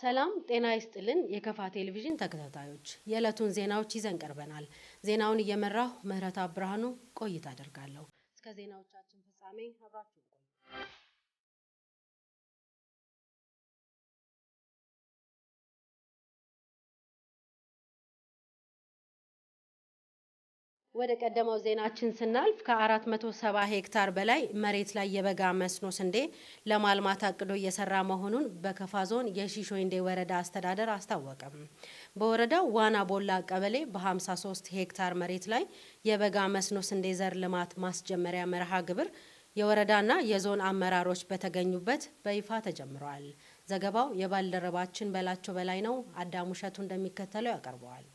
ሰላም ጤና ይስጥልን የከፋ ቴሌቪዥን ተከታታዮች የዕለቱን ዜናዎች ይዘን ቀርበናል። ዜናውን እየመራሁ ምህረት አብርሃኑ ቆይታ አደርጋለሁ። እስከ ዜናዎቻችን ፍጻሜ አብራችሁን ቆዩ። ወደ ቀደመው ዜናችን ስናልፍ ከ470 ሄክታር በላይ መሬት ላይ የበጋ መስኖ ስንዴ ለማልማት አቅዶ እየሰራ መሆኑን በከፋ ዞን የሺሾይንዴ ወረዳ አስተዳደር አስታወቀም። በወረዳው ዋና ቦላ ቀበሌ በ53 ሄክታር መሬት ላይ የበጋ መስኖ ስንዴ ዘር ልማት ማስጀመሪያ መርሃ ግብር የወረዳና የዞን አመራሮች በተገኙበት በይፋ ተጀምሯል። ዘገባው የባልደረባችን በላቸው በላይ ነው። አዳሙ ሸቱ እንደሚከተለው ያቀርበዋል።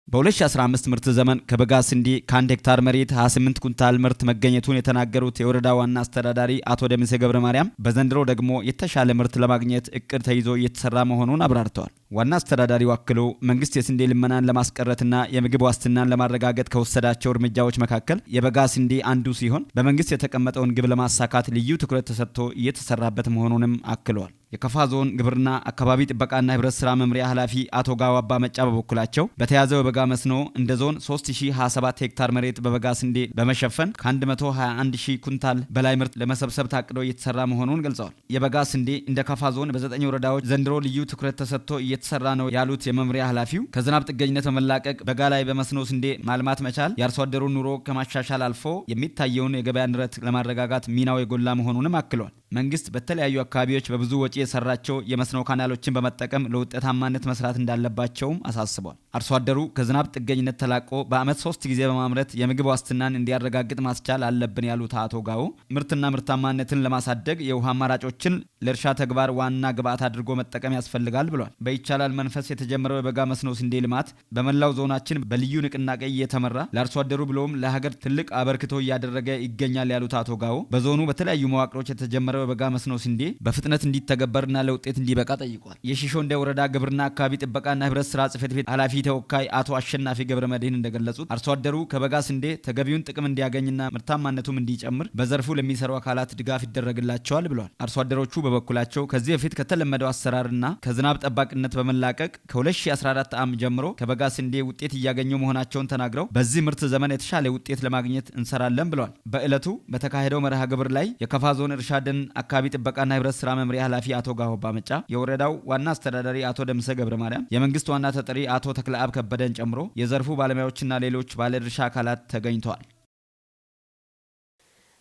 በ2015 ምርት ዘመን ከበጋ ስንዴ ከ1 ሄክታር መሬት 28 ኩንታል ምርት መገኘቱን የተናገሩት የወረዳ ዋና አስተዳዳሪ አቶ ደምሴ ገብረ ማርያም በዘንድሮ ደግሞ የተሻለ ምርት ለማግኘት እቅድ ተይዞ እየተሰራ መሆኑን አብራርተዋል። ዋና አስተዳዳሪው አክለው መንግስት የስንዴ ልመናን ለማስቀረትና የምግብ ዋስትናን ለማረጋገጥ ከወሰዳቸው እርምጃዎች መካከል የበጋ ስንዴ አንዱ ሲሆን በመንግስት የተቀመጠውን ግብ ለማሳካት ልዩ ትኩረት ተሰጥቶ እየተሰራበት መሆኑንም አክለዋል። የከፋ ዞን ግብርና አካባቢ ጥበቃና ህብረት ስራ መምሪያ ኃላፊ አቶ ጋዋባ መጫ በበኩላቸው በተያዘው የበጋ መስኖ እንደ ዞን 3027 ሄክታር መሬት በበጋ ስንዴ በመሸፈን ከ121000 ኩንታል በላይ ምርት ለመሰብሰብ ታቅዶ እየተሰራ መሆኑን ገልጸዋል። የበጋ ስንዴ እንደ ከፋ ዞን በ9 ወረዳዎች ዘንድሮ ልዩ ትኩረት ተሰጥቶ እየተሰራ ነው ያሉት የመምሪያ ኃላፊው ከዝናብ ጥገኝነት በመላቀቅ በጋ ላይ በመስኖ ስንዴ ማልማት መቻል የአርሶ አደሩን ኑሮ ከማሻሻል አልፎ የሚታየውን የገበያ ንረት ለማረጋጋት ሚናው የጎላ መሆኑንም አክለዋል። መንግስት በተለያዩ አካባቢዎች በብዙ ወጪ የሰራቸው የመስኖ ካናሎችን በመጠቀም ለውጤታማነት መስራት እንዳለባቸውም አሳስቧል። አርሶ አደሩ ከዝናብ ጥገኝነት ተላቆ በአመት 3 ጊዜ በማምረት የምግብ ዋስትናን እንዲያረጋግጥ ማስቻል አለብን ያሉት አቶ ጋው ምርትና ምርታማነትን ለማሳደግ የውሃ አማራጮችን ለእርሻ ተግባር ዋና ግብዓት አድርጎ መጠቀም ያስፈልጋል ብሏል። በይቻላል መንፈስ የተጀመረው የበጋ መስኖ ስንዴ ልማት በመላው ዞናችን በልዩ ንቅናቄ እየተመራ ለአርሶ አደሩ ብሎም ለሀገር ትልቅ አበርክቶ እያደረገ ይገኛል ያሉት አቶ ጋው በዞኑ በተለያዩ መዋቅሮች የተጀመረው የበጋ መስኖ ስንዴ በፍጥነት እንዲተገበርና ለውጤት እንዲበቃ ጠይቋል። የሺሾይንዴ ወረዳ ግብርና አካባቢ ጥበቃና ህብረት ስራ ጽሕፈት ቤት ኃላፊ ተወካይ አቶ አሸናፊ ገብረ መድህን እንደገለጹት አርሶ አደሩ ከበጋ ስንዴ ተገቢውን ጥቅም እንዲያገኝና ምርታማነቱም እንዲጨምር በዘርፉ ለሚሰሩ አካላት ድጋፍ ይደረግላቸዋል ብለዋል። አርሶ አደሮቹ በበኩላቸው ከዚህ በፊት ከተለመደው አሰራርና ከዝናብ ጠባቂነት በመላቀቅ ከ2014 ዓ.ም ጀምሮ ከበጋ ስንዴ ውጤት እያገኙ መሆናቸውን ተናግረው በዚህ ምርት ዘመን የተሻለ ውጤት ለማግኘት እንሰራለን ብለዋል። በዕለቱ በተካሄደው መርሃ ግብር ላይ የከፋ ዞን እርሻ ደን አካባቢ ጥበቃና ህብረት ስራ መምሪያ ኃላፊ አቶ ጋሆባ መጫ፣ የወረዳው ዋና አስተዳዳሪ አቶ ደምሰ ገብረ ማርያም፣ የመንግስት ዋና ተጠሪ አቶ ተክለአብ ከበደን ጨምሮ የዘርፉ ባለሙያዎችና ሌሎች ባለድርሻ አካላት ተገኝተዋል።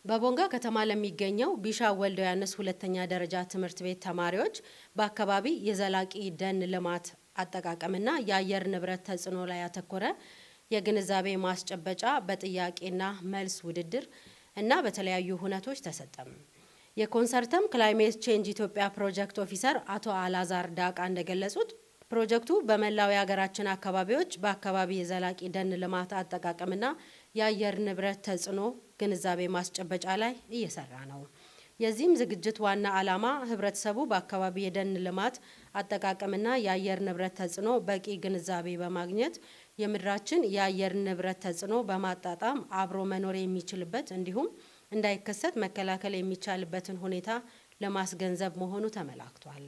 በቦንጋ ከተማ ለሚገኘው ቢሻ ወልደ ዮሐንስ ሁለተኛ ደረጃ ትምህርት ቤት ተማሪዎች በአካባቢ የዘላቂ ደን ልማት አጠቃቀምና የአየር ንብረት ተጽዕኖ ላይ ያተኮረ የግንዛቤ ማስጨበጫ በጥያቄና መልስ ውድድር እና በተለያዩ ሁነቶች ተሰጠም። የኮንሰርተም ክላይሜት ቼንጅ ኢትዮጵያ ፕሮጀክት ኦፊሰር አቶ አላዛር ዳቃ እንደገለጹት ፕሮጀክቱ በመላው የሀገራችን አካባቢዎች በአካባቢ የዘላቂ ደን ልማት አጠቃቀምና የአየር ንብረት ተጽዕኖ ግንዛቤ ማስጨበጫ ላይ እየሰራ ነው። የዚህም ዝግጅት ዋና ዓላማ ህብረተሰቡ በአካባቢ የደን ልማት አጠቃቀምና የአየር ንብረት ተጽዕኖ በቂ ግንዛቤ በማግኘት የምድራችን የአየር ንብረት ተጽዕኖ በማጣጣም አብሮ መኖር የሚችልበት እንዲሁም እንዳይከሰት መከላከል የሚቻልበትን ሁኔታ ለማስገንዘብ መሆኑ ተመላክቷል።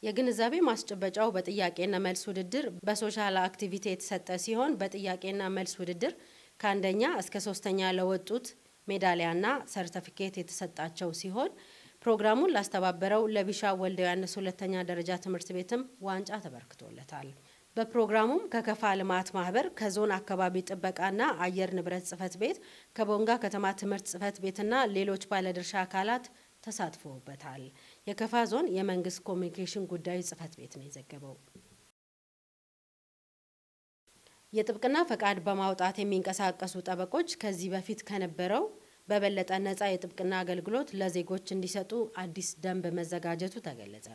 የግንዛቤ ማስጨበጫው በጥያቄና መልስ ውድድር በሶሻል አክቲቪቲ የተሰጠ ሲሆን በጥያቄና መልስ ውድድር ከአንደኛ እስከ 3ኛ ለወጡት ሜዳሊያና ሰርቲፊኬት የተሰጣቸው ሲሆን ፕሮግራሙን ላስተባበረው ለቢሻ ወልደ ዮሐንስ ሁለተኛ ደረጃ ትምህርት ቤትም ዋንጫ ተበርክቶለታል። በፕሮግራሙም ከከፋ ልማት ማህበር፣ ከዞን አካባቢ ጥበቃና አየር ንብረት ጽሕፈት ቤት፣ ከቦንጋ ከተማ ትምህርት ጽሕፈት ቤትና ሌሎች ባለድርሻ አካላት ተሳትፈውበታል። የከፋ ዞን የመንግስት ኮሚኒኬሽን ጉዳዮች ጽሕፈት ቤት ነው የዘገበው። የጥብቅና ፈቃድ በማውጣት የሚንቀሳቀሱ ጠበቆች ከዚህ በፊት ከነበረው በበለጠ ነፃ የጥብቅና አገልግሎት ለዜጎች እንዲሰጡ አዲስ ደንብ መዘጋጀቱ ተገለጸ።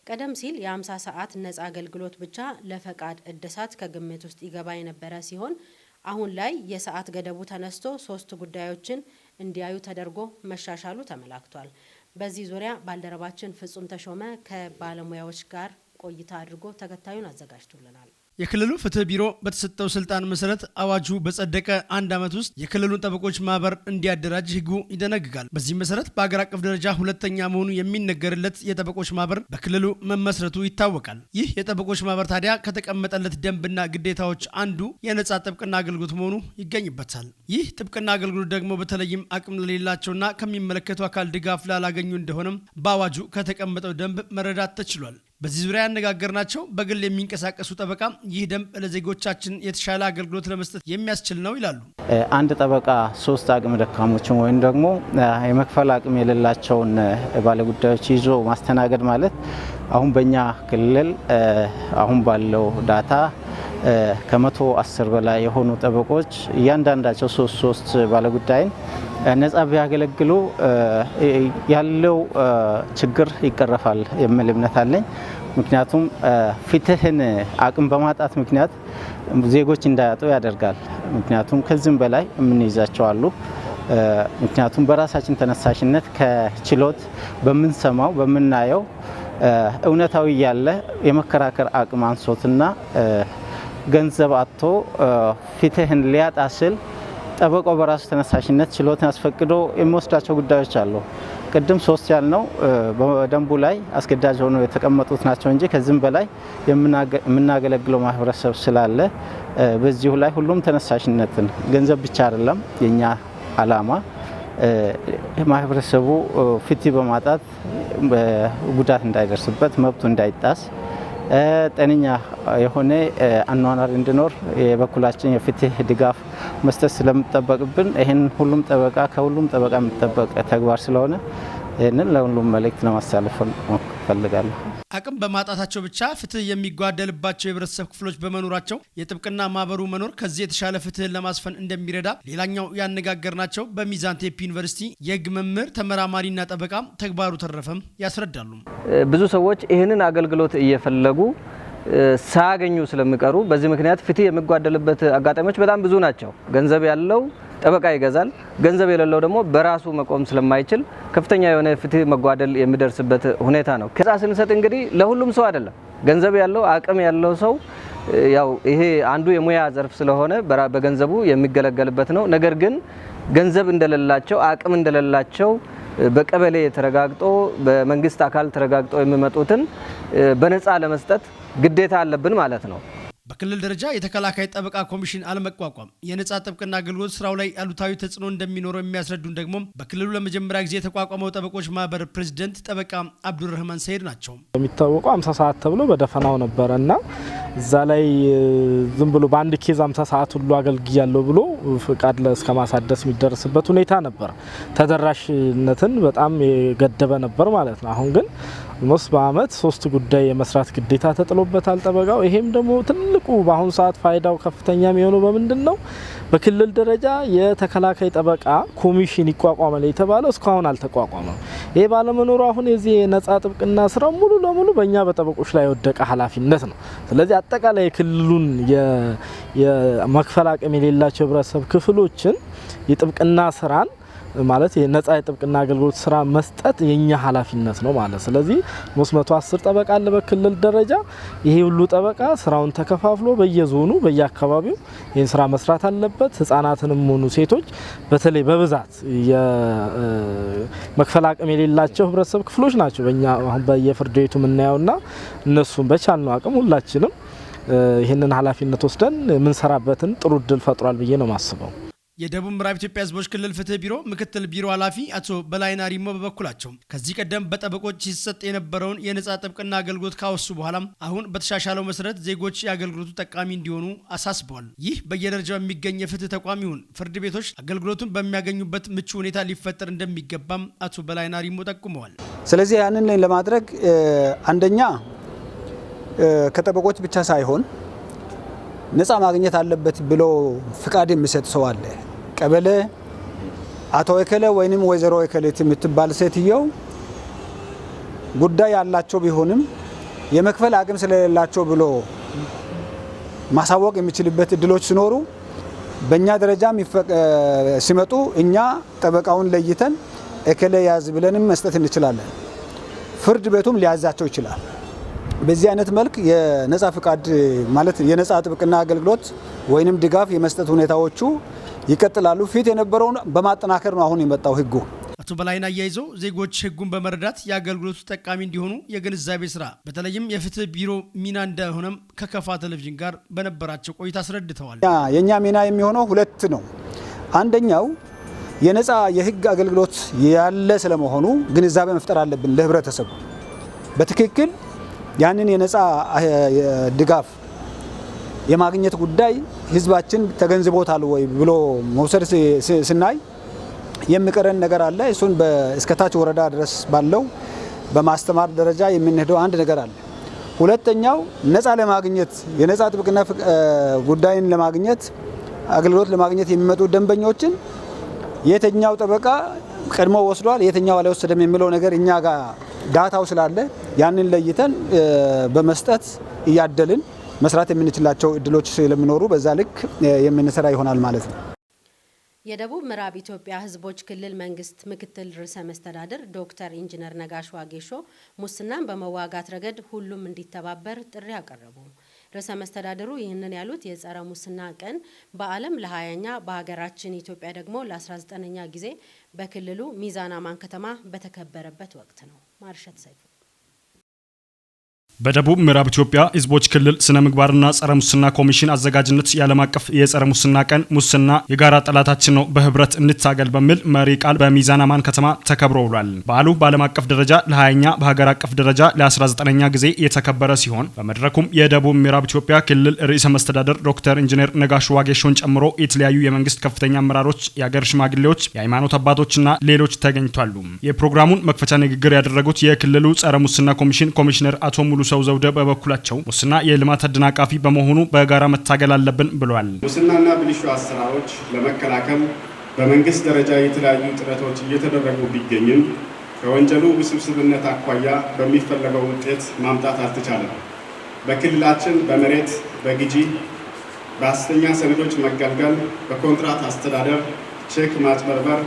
ቀደም ሲል የ50 ሰዓት ነፃ አገልግሎት ብቻ ለፈቃድ እድሳት ከግምት ውስጥ ይገባ የነበረ ሲሆን አሁን ላይ የሰዓት ገደቡ ተነስቶ 3 ጉዳዮችን እንዲያዩ ተደርጎ መሻሻሉ ተመላክቷል። በዚህ ዙሪያ ባልደረባችን ፍጹም ተሾመ ከባለሙያዎች ጋር ቆይታ አድርጎ ተከታዩን አዘጋጅቶልናል። የክልሉ ፍትህ ቢሮ በተሰጠው ስልጣን መሰረት አዋጁ በጸደቀ 1 ዓመት ውስጥ የክልሉን ጠበቆች ማህበር እንዲያደራጅ ህጉ ይደነግጋል። በዚህ መሰረት በአገር አቀፍ ደረጃ ሁለተኛ መሆኑ የሚነገርለት የጠበቆች ማህበር በክልሉ መመስረቱ ይታወቃል። ይህ የጠበቆች ማህበር ታዲያ ከተቀመጠለት ደንብና ግዴታዎች አንዱ የነጻ ጥብቅና አገልግሎት መሆኑ ይገኝበታል። ይህ ጥብቅና አገልግሎት ደግሞ በተለይም አቅም ለሌላቸውና ከሚመለከቱ አካል ድጋፍ ላላገኙ እንደሆነም በአዋጁ ከተቀመጠው ደንብ መረዳት ተችሏል። በዚህ ዙሪያ ያነጋገርናቸው በግል የሚንቀሳቀሱ ጠበቃ ይህ ደንብ ለዜጎቻችን የተሻለ አገልግሎት ለመስጠት የሚያስችል ነው ይላሉ። አንድ ጠበቃ 3 አቅም ደካሞችን ወይም ደግሞ የመክፈል አቅም የሌላቸውን ባለጉዳዮች ይዞ ማስተናገድ ማለት አሁን በእኛ ክልል አሁን ባለው ዳታ ከ110 በላይ የሆኑ ጠበቆች እያንዳንዳቸው 3 ባለጉዳይን ነጻ ቢያገለግሉ ያለው ችግር ይቀረፋል የሚል እምነት አለኝ። ምክንያቱም ፍትህን አቅም በማጣት ምክንያት ዜጎች እንዳያጡ ያደርጋል። ምክንያቱም ከዚህም በላይ የምንይዛቸው አሉ። ምክንያቱም በራሳችን ተነሳሽነት ከችሎት በምንሰማው በምናየው እውነታዊ ያለ የመከራከር አቅም አንሶትና ገንዘብ አጥቶ ፍትህን ሊያጣ ሲል ጠበቃው በራሱ ተነሳሽነት ችሎትን አስፈቅዶ የሚወስዳቸው ጉዳዮች አሉ። ቅድም 3 ያልነው በደንቡ ላይ አስገዳጅ ሆኖ የተቀመጡት ናቸው እንጂ ከዚህም በላይ የምናገለግለው ማህበረሰብ ስላለ በዚሁ ላይ ሁሉም ተነሳሽነትን ገንዘብ ብቻ አይደለም የኛ አላማ ማህበረሰቡ ፍትህ በማጣት ጉዳት እንዳይደርስበት መብቱ እንዳይጣስ ጤነኛ የሆነ አኗኗር እንዲኖር የበኩላችን የፍትህ ድጋፍ መስጠት ስለምጠበቅብን ይሄን ሁሉም ጠበቃ ከሁሉም ጠበቃ የሚጠበቅ ተግባር ስለሆነ ይሄንን ለሁሉም መልእክት ለማስተላለፍ ፈልጋለሁ። አቅም በማጣታቸው ብቻ ፍትህ የሚጓደልባቸው የህብረተሰብ ክፍሎች በመኖራቸው የጥብቅና ማህበሩ መኖር ከዚህ የተሻለ ፍትህን ለማስፈን እንደሚረዳ ሌላኛው ያነጋገርናቸው በሚዛን ቴፒ ዩኒቨርሲቲ የህግ መምህር ተመራማሪና ጠበቃ ተግባሩ ተረፈም ያስረዳሉ። ብዙ ሰዎች ይህንን አገልግሎት እየፈለጉ ሳያገኙ ስለሚቀሩ በዚህ ምክንያት ፍትህ የሚጓደልበት አጋጣሚዎች በጣም ብዙ ናቸው። ገንዘብ ያለው ጠበቃ ይገዛል፣ ገንዘብ የሌለው ደግሞ በራሱ መቆም ስለማይችል ከፍተኛ የሆነ ፍትህ መጓደል የሚደርስበት ሁኔታ ነው። ከዛ ስንሰጥ እንግዲህ ለሁሉም ሰው አይደለም። ገንዘብ ያለው አቅም ያለው ሰው ያው ይሄ አንዱ የሙያ ዘርፍ ስለሆነ በገንዘቡ የሚገለገልበት ነው። ነገር ግን ገንዘብ እንደሌላቸው አቅም እንደሌላቸው በቀበሌ ተረጋግጦ በመንግስት አካል ተረጋግጦ የሚመጡትን በነፃ ለመስጠት ግዴታ አለብን ማለት ነው። በክልል ደረጃ የተከላካይ ጠበቃ ኮሚሽን አለመቋቋም የነጻ ጥብቅና አገልግሎት ስራው ላይ አሉታዊ ተጽዕኖ እንደሚኖረው የሚያስረዱን ደግሞ በክልሉ ለመጀመሪያ ጊዜ የተቋቋመው ጠበቆች ማህበር ፕሬዝዳንት ጠበቃ አብዱራህማን ሰይድ ናቸው። የሚታወቀው 50 ሰዓት ተብሎ በደፈናው ነበርና እዛ ላይ ዝም ብሎ በአንድ ኬዝ 50 ሰዓት ሁሉ አገልግያለሁ ብሎ ፍቃድ እስከ ማሳደስ የሚደርስበት ሁኔታ ነበር። ተደራሽነትን በጣም የገደበ ነበር ማለት ነው። አሁን ግን በአመት 3 ጉዳይ የመስራት ግዴታ ተጥሎበታል ጠበቃው። ይሄም ደግሞ ትልቁ በአሁኑ ሰዓት ፋይዳው ከፍተኛ የሚሆነው በምንድነው? በክልል ደረጃ የተከላካይ ጠበቃ ኮሚሽን ይቋቋማል የተባለው እስካሁን አልተቋቋመም። ይሄ ባለመኖሩ አሁን የዚህ ነጻ ጥብቅና ስራው ሙሉ ለሙሉ በእኛ በጠበቆች ላይ የወደቀ ኃላፊነት ነው። ስለዚህ አጠቃላይ የክልሉን የመክፈል አቅም የሌላቸው ህብረተሰብ ክፍሎችን የጥብቅና ስራን ማለት የነጻ የጥብቅና አገልግሎት ስራ መስጠት የኛ ኃላፊነት ነው ማለት። ስለዚህ 110 ጠበቃ አለ በክልል ደረጃ። ይሄ ሁሉ ጠበቃ ስራውን ተከፋፍሎ በየዞኑ በየአካባቢው ይህን ስራ መስራት አለበት። ህፃናትንም ሆኑ ሴቶች በተለይ በብዛት የመክፈል አቅም የሌላቸው ህብረተሰብ ክፍሎች ናቸው በእኛ አሁን በየፍርድ ቤቱ የምናየውና እነሱም በቻልነው አቅም ሁላችንም ይህንን ኃላፊነት ወስደን የምንሰራበትን ጥሩ እድል ፈጥሯል ብዬ ነው ማስበው። የደቡብ ምዕራብ ኢትዮጵያ ህዝቦች ክልል ፍትህ ቢሮ ምክትል ቢሮ ኃላፊ አቶ በላይና ሪሞ በበኩላቸው ከዚህ ቀደም በጠበቆች ሲሰጥ የነበረውን የነጻ ጥብቅና አገልግሎት ካወሱ በኋላ አሁን በተሻሻለው መሰረት ዜጎች የአገልግሎቱ ጠቃሚ እንዲሆኑ አሳስበዋል። ይህ በየደረጃው የሚገኝ የፍትህ ተቋም ይሁን ፍርድ ቤቶች አገልግሎቱን በሚያገኙበት ምቹ ሁኔታ ሊፈጠር እንደሚገባም አቶ በላይና ሪሞ ጠቁመዋል። ስለዚህ ያንን ለማድረግ አንደኛ ከጠበቆች ብቻ ሳይሆን ነጻ ማግኘት አለበት ብሎ ፍቃድ የሚሰጥ ሰው አለ። ቀበሌ አቶ እከለ ወይንም ወይዘሮ እከሌት የምትባል ሴትየው ጉዳይ ያላቸው ቢሆንም የመክፈል አቅም ስለሌላቸው ብሎ ማሳወቅ የሚችልበት እድሎች ሲኖሩ በእኛ ደረጃም ሲመጡ እኛ ጠበቃውን ለይተን እከለ ያዝ ብለንም መስጠት እንችላለን። ፍርድ ቤቱም ሊያዛቸው ይችላል። በዚህ አይነት መልክ የነጻ ፍቃድ ማለት የነጻ ጥብቅና አገልግሎት ወይንም ድጋፍ የመስጠት ሁኔታዎቹ ይቀጥላሉ። ፊት የነበረውን በማጠናከር ነው አሁን የመጣው ህጉ። አቶ በላይና አያይዘው ዜጎች ህጉን በመረዳት የአገልግሎቱ ተጠቃሚ እንዲሆኑ የግንዛቤ ስራ በተለይም የፍትህ ቢሮ ሚና እንደሆነም ከከፋ ቴሌቪዥን ጋር በነበራቸው ቆይታ አስረድተዋል። የኛ ሚና የሚሆነው ሁለት ነው። አንደኛው የነጻ የህግ አገልግሎት ያለ ስለመሆኑ ግንዛቤ መፍጠር አለብን ለህብረተሰቡ በትክክል ያንን የነጻ ድጋፍ የማግኘት ጉዳይ ህዝባችን ተገንዝቦታል ወይ ብሎ መውሰድ ስናይ የሚቀረን ነገር አለ። እሱን እስከታች ወረዳ ድረስ ባለው በማስተማር ደረጃ የምንሄደው አንድ ነገር አለ። ሁለተኛው ነጻ ለማግኘት የነጻ ጥብቅና ጉዳይን ለማግኘት አገልግሎት ለማግኘት የሚመጡ ደንበኞችን የተኛው ጠበቃ ቀድሞ ወስዷል የተኛው አልወሰደም የሚለው ነገር እኛ ጋር ዳታው ስላለ ያንን ለይተን በመስጠት እያደልን መስራት የምንችላቸው እድሎች ስለሚኖሩ በዛ ልክ የምንሰራ ይሆናል ማለት ነው። የደቡብ ምዕራብ ኢትዮጵያ ህዝቦች ክልል መንግስት ምክትል ርዕሰ መስተዳድር ዶክተር ኢንጂነር ነጋሽ ዋጌሾ ሙስናን በመዋጋት ረገድ ሁሉም እንዲተባበር ጥሪ አቀረቡ። ርዕሰ መስተዳድሩ ይህንን ያሉት የጸረ ሙስና ቀን በዓለም ለ20ኛ በሀገራችን ኢትዮጵያ ደግሞ ለ19ኛ ጊዜ በክልሉ ሚዛን አማን ከተማ በተከበረበት ወቅት ነው። ማርሸት ሰይፉ በደቡብ ምዕራብ ኢትዮጵያ ህዝቦች ክልል ስነ ምግባርና ጸረ ሙስና ኮሚሽን አዘጋጅነት የዓለም አቀፍ የጸረ ሙስና ቀን ሙስና የጋራ ጠላታችን ነው በህብረት እንታገል በሚል መሪ ቃል በሚዛን አማን ከተማ ተከብሮ ውሏል። በዓሉ በዓለም አቀፍ ደረጃ ለ20ኛ በሀገር አቀፍ ደረጃ ለ19ኛ ጊዜ የተከበረ ሲሆን በመድረኩም የደቡብ ምዕራብ ኢትዮጵያ ክልል ርዕሰ መስተዳድር ዶክተር ኢንጂነር ነጋሽ ዋጌሾን ጨምሮ የተለያዩ የመንግስት ከፍተኛ አመራሮች፣ የሀገር ሽማግሌዎች፣ የሃይማኖት አባቶችና ሌሎች ተገኝቷል። የፕሮግራሙን መክፈቻ ንግግር ያደረጉት የክልሉ ጸረ ሙስና ኮሚሽን ኮሚሽነር አቶ ሙሉ ሰው ዘውደ በበኩላቸው ሙስና የልማት አደናቃፊ በመሆኑ በጋራ መታገል አለብን ብለዋል። ሙስናና ብልሹ አሰራሮች ለመከላከል በመንግስት ደረጃ የተለያዩ ጥረቶች እየተደረጉ ቢገኝም ከወንጀሉ ውስብስብነት አኳያ በሚፈለገው ውጤት ማምጣት አልተቻለም። በክልላችን በመሬት በግዢ በሐሰተኛ ሰነዶች መገልገል፣ በኮንትራት አስተዳደር፣ ቼክ ማጭበርበር፣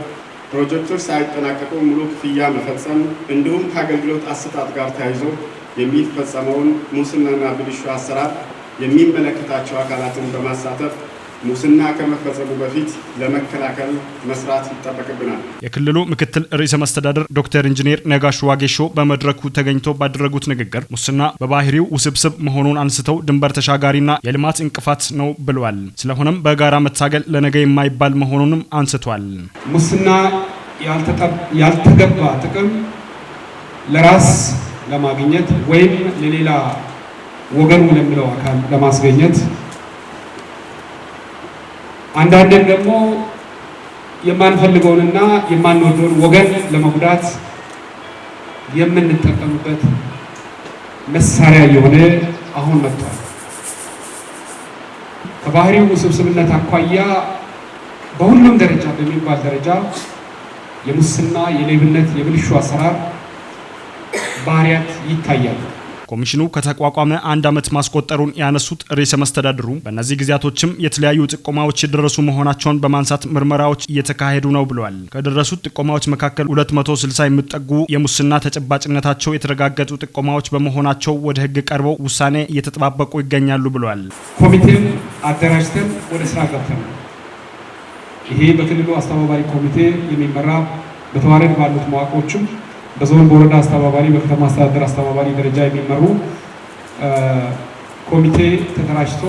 ፕሮጀክቶች ሳይጠናቀቁ ሙሉ ክፍያ መፈጸም እንዲሁም ከአገልግሎት አሰጣጥ ጋር ተያይዞ የሚፈጸመውን ሙስናና ብልሹ አሰራር የሚመለከታቸው አካላትን በማሳተፍ ሙስና ከመፈጸሙ በፊት ለመከላከል መስራት ይጠበቅብናል። የክልሉ ምክትል ርዕሰ መስተዳድር ዶክተር ኢንጂነር ነጋሽ ዋጌሾ በመድረኩ ተገኝተው ባደረጉት ንግግር ሙስና በባህሪው ውስብስብ መሆኑን አንስተው ድንበር ተሻጋሪና የልማት እንቅፋት ነው ብለዋል። ስለሆነም በጋራ መታገል ለነገ የማይባል መሆኑንም አንስቷል። ሙስና ያልተገባ ጥቅም ለራስ ለማግኘት ወይም ለሌላ ወገኑ ለሚለው አካል ለማስገኘት አንዳንዴም ደግሞ የማንፈልገውንና የማንወደውን ወገን ለመጉዳት የምንጠቀምበት መሳሪያ የሆነ አሁን መጥቷል። ከባህሪው ውስብስብነት አኳያ በሁሉም ደረጃ በሚባል ደረጃ የሙስና፣ የሌብነት፣ የብልሹ አሰራር ባህሪያት ይታያሉ። ኮሚሽኑ ከተቋቋመ 1 ዓመት ማስቆጠሩን ያነሱት ርዕሰ መስተዳድሩ በእነዚህ ጊዜያቶችም የተለያዩ ጥቆማዎች የደረሱ መሆናቸውን በማንሳት ምርመራዎች እየተካሄዱ ነው ብለዋል። ከደረሱት ጥቆማዎች መካከል 260 የሚጠጉ የሙስና ተጨባጭነታቸው የተረጋገጡ ጥቆማዎች በመሆናቸው ወደ ሕግ ቀርበው ውሳኔ እየተጠባበቁ ይገኛሉ ብለዋል። ኮሚቴን አደራጅተን ወደ ስራ ገብተናል። ይሄ በክልሉ አስተባባሪ ኮሚቴ የሚመራ በተዋረድ ባሉት መዋቅሮችም በዞን በወረዳ አስተባባሪ በከተማ አስተዳደር አስተባባሪ ደረጃ የሚመሩ ኮሚቴ ተደራጅቶ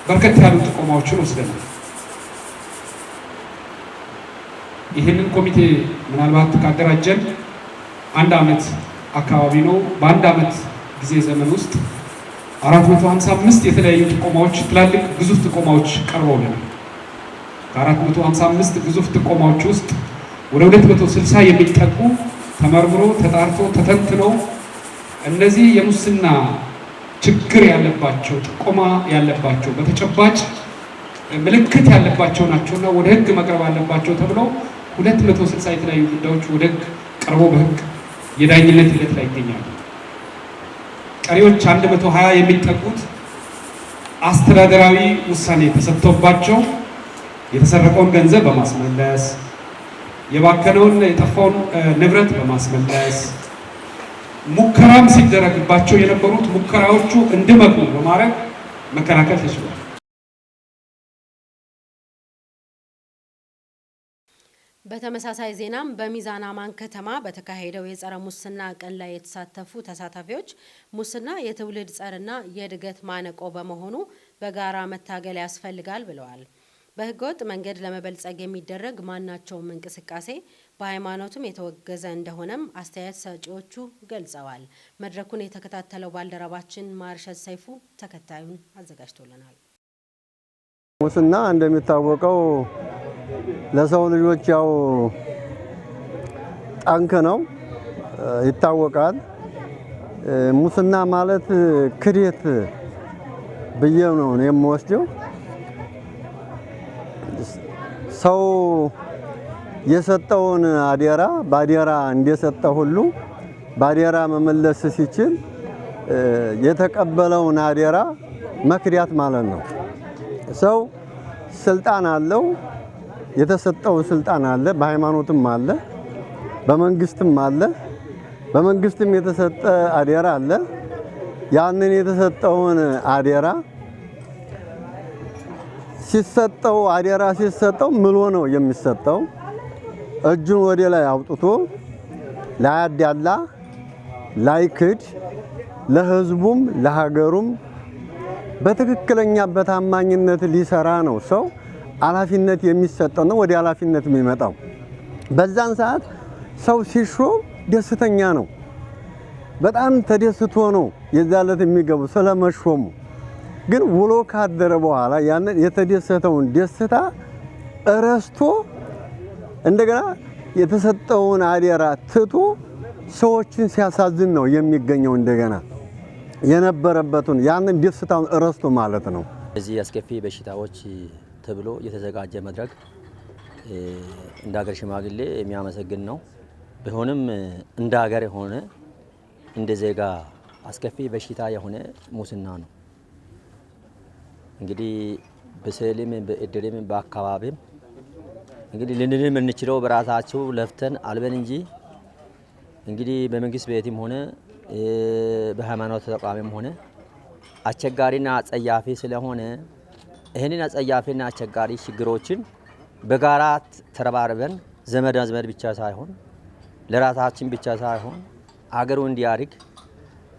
በርከት ያሉ ጥቆማዎችን ወስደናል። ይህንን ኮሚቴ ምናልባት ካደራጀን 1 ዓመት አካባቢ ነው። በ1 ዓመት ጊዜ ዘመን ውስጥ 455 የተለያዩ ጥቆማዎች፣ ትላልቅ ግዙፍ ጥቆማዎች ቀርበውልናል። ከ455 ግዙፍ ጥቆማዎች ውስጥ ወደ 260 የሚጠጉ ተመርምሮ ተጣርቶ ተተንትኖ እነዚህ የሙስና ችግር ያለባቸው ጥቆማ ያለባቸው በተጨባጭ ምልክት ያለባቸው ናቸውና ወደ ሕግ መቅረብ አለባቸው ተብለው 260 የተለያዩ ጉዳዮች ወደ ሕግ ቀርቦ በሕግ የዳኝነት ሂደት ላይ ይገኛሉ። ቀሪዎች 120 የሚጠጉት አስተዳደራዊ ውሳኔ ተሰጥቶባቸው የተሰረቀውን ገንዘብ በማስመለስ የባከነውን የጠፋውን ንብረት በማስመለስ ሙከራም ሲደረግባቸው የነበሩት ሙከራዎቹ እንዲመክኑ በማድረግ መከላከል ተችሏል። በተመሳሳይ ዜናም በሚዛን አማን ከተማ በተካሄደው የጸረ ሙስና ቀን ላይ የተሳተፉ ተሳታፊዎች ሙስና የትውልድ ጸርና የእድገት ማነቆ በመሆኑ በጋራ መታገል ያስፈልጋል ብለዋል። በህገወጥ መንገድ ለመበልጸግ የሚደረግ ማናቸውም እንቅስቃሴ በሃይማኖቱም የተወገዘ እንደሆነም አስተያየት ሰጪዎቹ ገልጸዋል። መድረኩን የተከታተለው ባልደረባችን ማርሸት ሰይፉ ተከታዩን አዘጋጅቶልናል። ሙስና እንደሚታወቀው ለሰው ልጆች ያው ጠንቅ ነው ይታወቃል። ሙስና ማለት ክህደት ብዬ ነው የምወስደው። ሰው የሰጠውን አደራ ባደራ እንደሰጠ ሁሉ ባደራ መመለስ ሲችል የተቀበለውን አደራ መክዳት ማለት ነው። ሰው ስልጣን አለው፣ የተሰጠው ስልጣን አለ፣ በሃይማኖትም አለ፣ በመንግስትም አለ። በመንግስትም የተሰጠ አደራ አለ። ያንን የተሰጠውን አደራ ሲሰጠው አደራ ሲሰጠው ምሎ ነው የሚሰጠው። እጁን ወደ ላይ አውጥቶ ላያዳላ ላይክድ ለህዝቡም ለሀገሩም በትክክለኛ በታማኝነት ሊሰራ ነው ሰው ኃላፊነት የሚሰጠው ነው ወደ ኃላፊነት የሚመጣው። በዛን ሰዓት ሰው ሲሾም ደስተኛ ነው። በጣም ተደስቶ ነው የዛለት የሚገቡ ስለመሾሙ። ግን ውሎ ካደረ በኋላ ያንን የተደሰተውን ደስታ እረስቶ እንደገና የተሰጠውን አደራ ትቶ ሰዎችን ሲያሳዝን ነው የሚገኘው። እንደገና የነበረበትን ያንን ደስታውን እረስቶ ማለት ነው። እዚህ አስከፊ በሽታዎች ተብሎ የተዘጋጀ መድረክ እንደ ሀገር ሽማግሌ የሚያመሰግን ነው። ቢሆንም እንደ ሀገር የሆነ እንደ ዜጋ አስከፊ በሽታ የሆነ ሙስና ነው። እንግዲህ በሰልም በእድርም በአካባቢም እንግዲህ ልንድን የምንችለው በራሳቸው ለፍተን አልበን እንጂ እንግዲህ በመንግስት ቤትም ሆነ በሃይማኖት ተቋምም ሆነ አስቸጋሪና አጸያፊ ስለሆነ ይህንን አጸያፊና አስቸጋሪ ችግሮችን በጋራ ተረባርበን ዘመድ አዝመድ ብቻ ሳይሆን ለራሳችን ብቻ ሳይሆን አገሩ እንዲያድግ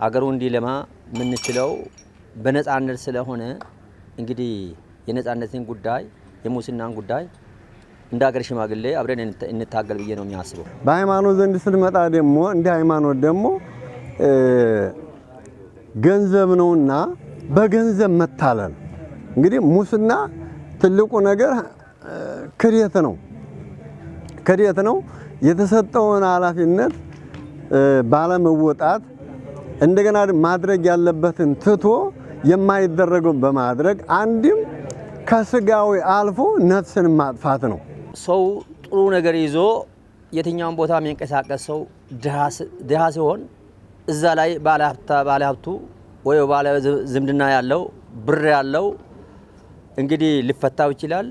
አገሩ እንዲለማ የምንችለው በነጻነት ስለሆነ እንግዲህ የነጻነትን ጉዳይ የሙስናን ጉዳይ እንደ ሀገር ሽማግሌ አብረን እንታገል ብዬ ነው የሚያስበው። በሃይማኖት ዘንድ ስንመጣ ደግሞ እንደ ሃይማኖት ደግሞ ገንዘብ ነውና በገንዘብ መታለል። እንግዲህ ሙስና ትልቁ ነገር ክህደት ነው። ክህደት ነው። የተሰጠውን ኃላፊነት ባለመወጣት እንደገና ማድረግ ያለበትን ትቶ የማይደረገው በማድረግ አንድም ከስጋዊ አልፎ ነፍስን ማጥፋት ነው። ሰው ጥሩ ነገር ይዞ የትኛውን ቦታ የሚንቀሳቀስ ሰው ድሃ ሲሆን እዛ ላይ ባለሀብቱ ወይ ባለ ዝምድና ያለው ብር ያለው እንግዲህ ሊፈታው ይችላል።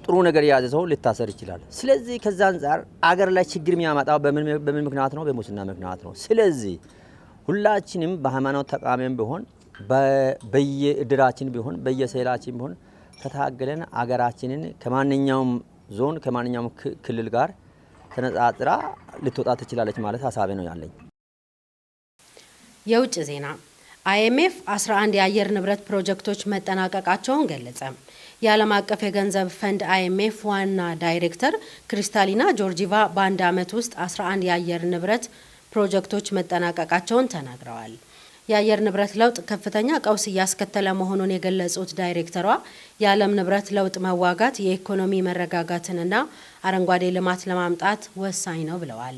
ጥሩ ነገር የያዘ ሰው ሊታሰር ይችላል። ስለዚህ ከዛ አንፃር አገር ላይ ችግር የሚያመጣው በምን ምክንያት ነው? በሙስና ምክንያት ነው። ስለዚህ ሁላችንም በሃይማኖት ተቋምም ቢሆን በየእድራችን ቢሆን በየሰላችን ቢሆን ተታገለን አገራችንን ከማንኛውም ዞን ከማንኛውም ክልል ጋር ተነጻጽራ ልትወጣ ትችላለች ማለት ሀሳቤ ነው ያለኝ። የውጭ ዜና IMF 11 የአየር ንብረት ፕሮጀክቶች መጠናቀቃቸውን ገለጸ። የዓለም አቀፍ የገንዘብ ፈንድ IMF ዋና ዳይሬክተር ክሪስታሊና ጆርጂቫ በአንድ ዓመት ውስጥ 11 የአየር ንብረት ፕሮጀክቶች መጠናቀቃቸውን ተናግረዋል። የአየር ንብረት ለውጥ ከፍተኛ ቀውስ እያስከተለ መሆኑን የገለጹት ዳይሬክተሯ የዓለም ንብረት ለውጥ መዋጋት የኢኮኖሚ መረጋጋትንና አረንጓዴ ልማት ለማምጣት ወሳኝ ነው ብለዋል።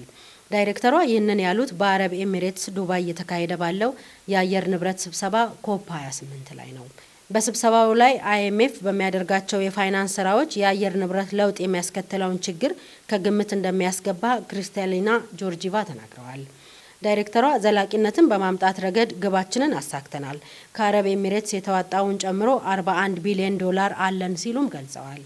ዳይሬክተሯ ይህንን ያሉት በአረብ ኤሚሬትስ ዱባይ እየተካሄደ ባለው የአየር ንብረት ስብሰባ ኮፕ 28 ላይ ነው። በስብሰባው ላይ IMF በሚያደርጋቸው የፋይናንስ ስራዎች የአየር ንብረት ለውጥ የሚያስከትለውን ችግር ከግምት እንደሚያስገባ ክሪስታሊና ጆርጂቫ ተናግረዋል። ዳይሬክተሯ ዘላቂነትን በማምጣት ረገድ ግባችንን አሳክተናል፣ ከአረብ ኤሚሬትስ የተዋጣውን ጨምሮ $41 ቢሊዮን አለን ሲሉም ገልጸዋል።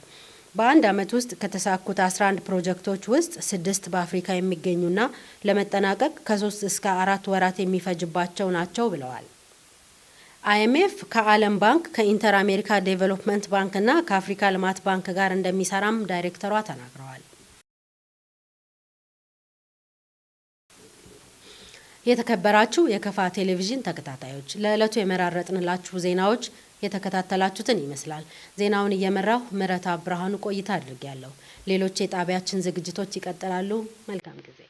በአንድ ዓመት ውስጥ ከተሳኩት 11 ፕሮጀክቶች ውስጥ 6 በአፍሪካ የሚገኙና ለመጠናቀቅ ከ3 እስከ 4 ወራት የሚፈጅባቸው ናቸው ብለዋል። IMF ከዓለም ባንክ ከኢንተር አሜሪካ ዴቨሎፕመንት ባንክ እና ከአፍሪካ ልማት ባንክ ጋር እንደሚሰራም ዳይሬክተሯ ተናግረዋል። የተከበራችሁ የከፋ ቴሌቪዥን ተከታታዮች ለዕለቱ የመራረጥንላችሁ ዜናዎች የተከታተላችሁትን ይመስላል። ዜናውን እየመራሁ ምህረት ብርሃኑ ቆይታ አድርጌያለሁ። ሌሎች የጣቢያችን ዝግጅቶች ይቀጥላሉ። መልካም ጊዜ